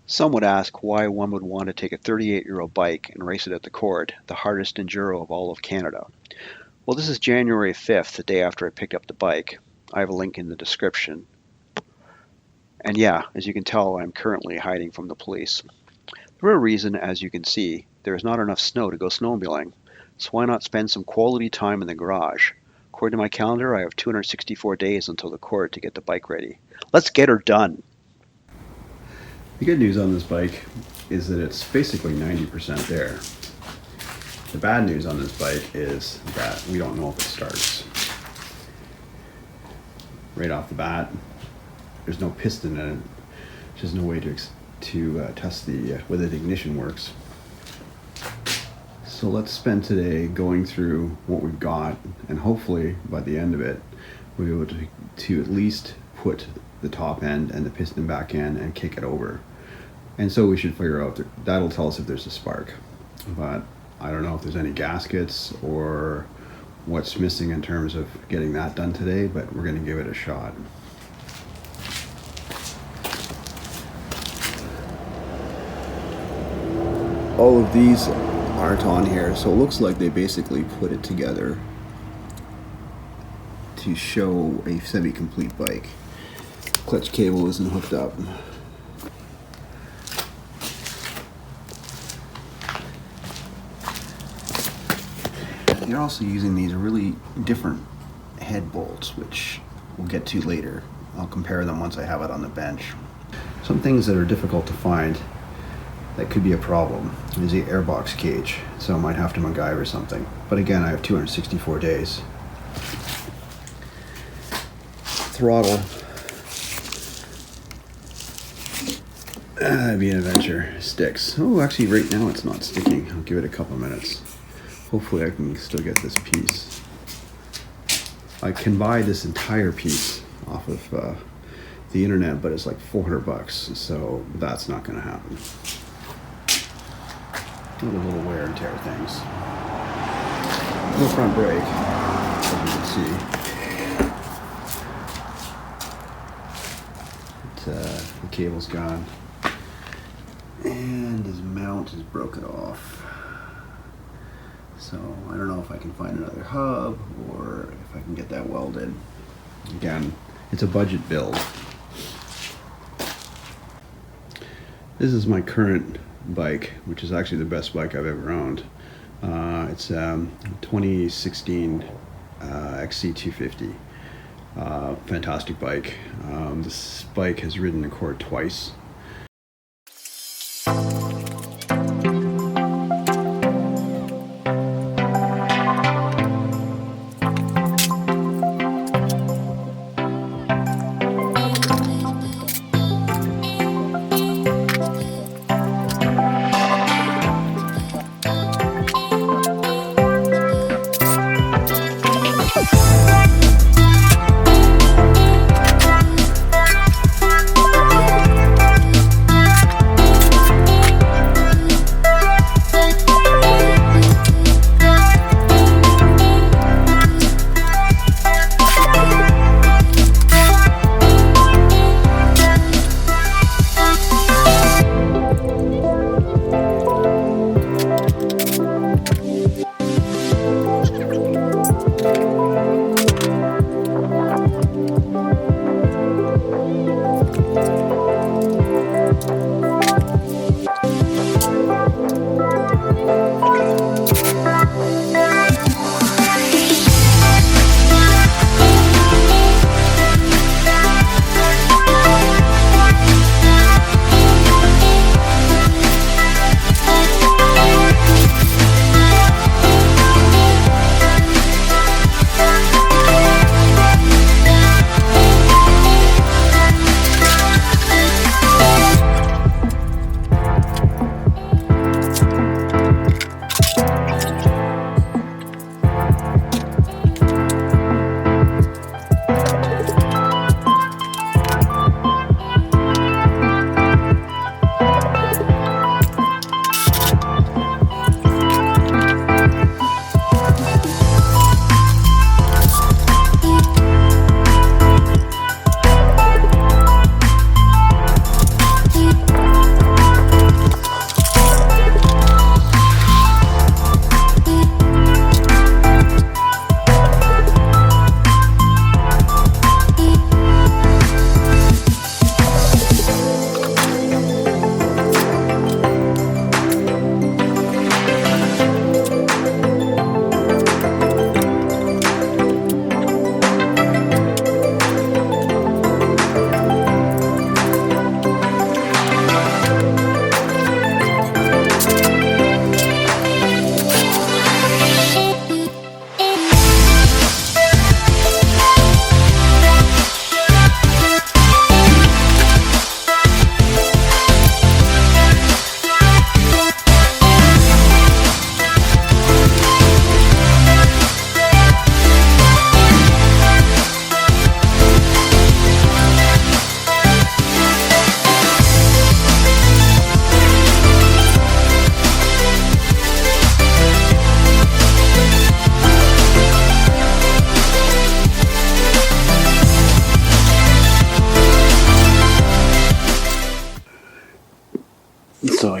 Some would ask why one would want to take a 38-year-old bike and race it at the Cord, the hardest enduro of all of Canada. Well, this is January 5th, the day after I picked up the bike. I have a link in the description. And yeah, as you can tell, I'm currently hiding from the police. The real reason, as you can see, there is not enough snow to go snowmobiling. So why not spend some quality time in the garage? According to my calendar, I have 264 days until the Cord to get the bike ready. Let's get her done! The good news on this bike is that it's basically 90% there. The bad news on this bike is that we don't know if it starts. Right off the bat, there's no piston in it. There's no way to test whether the ignition works. So let's spend today going through what we've got, and hopefully by the end of it, we'll be able to at least put the top end and the piston back in and kick it over. And so we should figure out that'll tell us if there's a spark. But I don't know if there's any gaskets or what's missing in terms of getting that done today, but we're going to give it a shot. All of these aren't on here, so it looks like they basically put it together to show a semi-complete bike. Clutch cable isn't hooked up. They're also using these really different head bolts, which we'll get to later. I'll compare them once I have it on the bench. Some things that are difficult to find that could be a problem is the airbox cage, so I might have to MacGyver something. But again, I have 264 days. Throttle. That'd be an adventure. Sticks. Oh, actually right now it's not sticking. I'll give it a couple minutes. Hopefully I can still get this piece. I can buy this entire piece off of the internet, but it's like $400, so that's not going to happen. A little wear and tear things. No front brake, as you can see. The cable's gone. And his mount is broken off. So I don't know if I can find another hub or if I can get that welded. Again, it's a budget build. This is my current bike, which is actually the best bike I've ever owned. It's 2016 XC250. Fantastic bike. This bike has ridden the Cord twice.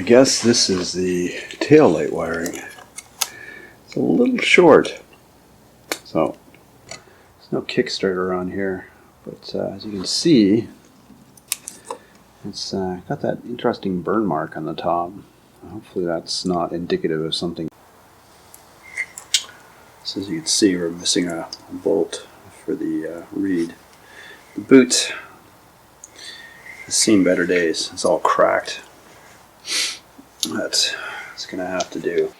guess this is the tail light wiring. It's a little short. So, there's no Kickstarter on here. But as you can see, it's got that interesting burn mark on the top. Hopefully that's not indicative of something. So as you can see, we're missing a bolt for the reed. The boot has seen better days. It's all cracked. That's going to have to do.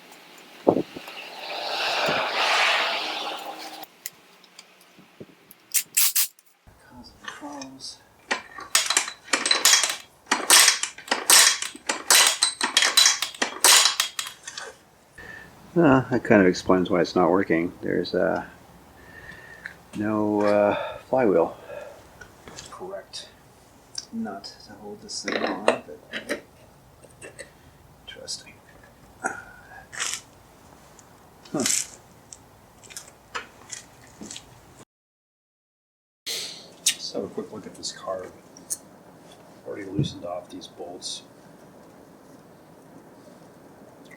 That kind of explains why it's not working. There's no flywheel. Correct nut to hold this thing on, but interesting. Let's have a quick look at this carb. Already loosened off these bolts.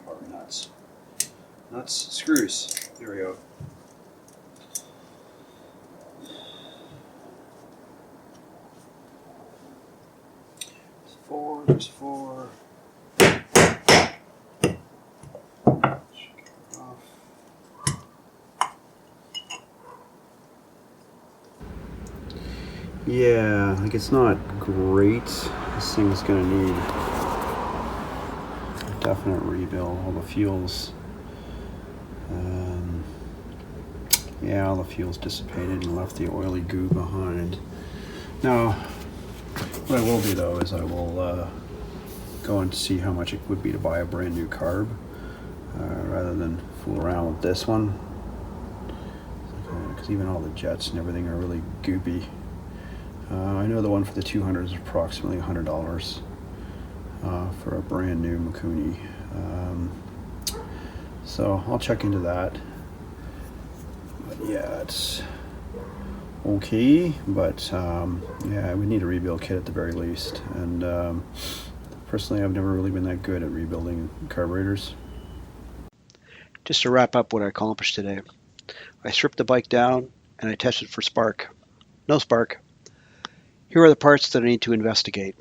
Or nuts. Nuts, screws. There we go. There's four. Yeah, like it's not great. This thing's gonna need a definite rebuild. All the fuels, yeah, all the fuels dissipated and left the oily goo behind. Now, what I will do though is I will go and see how much it would be to buy a brand new carb rather than fool around with this one, because even all the jets and everything are really goopy. I know the one for the 200 is approximately $100 for a brand new Mikuni. So I'll check into that. But yeah, it's okay, but yeah, we need a rebuild kit at the very least. And personally, I've never really been that good at rebuilding carburetors. Just to wrap up what I accomplished today, I stripped the bike down and I tested for spark. No spark. Here are the parts that I need to investigate.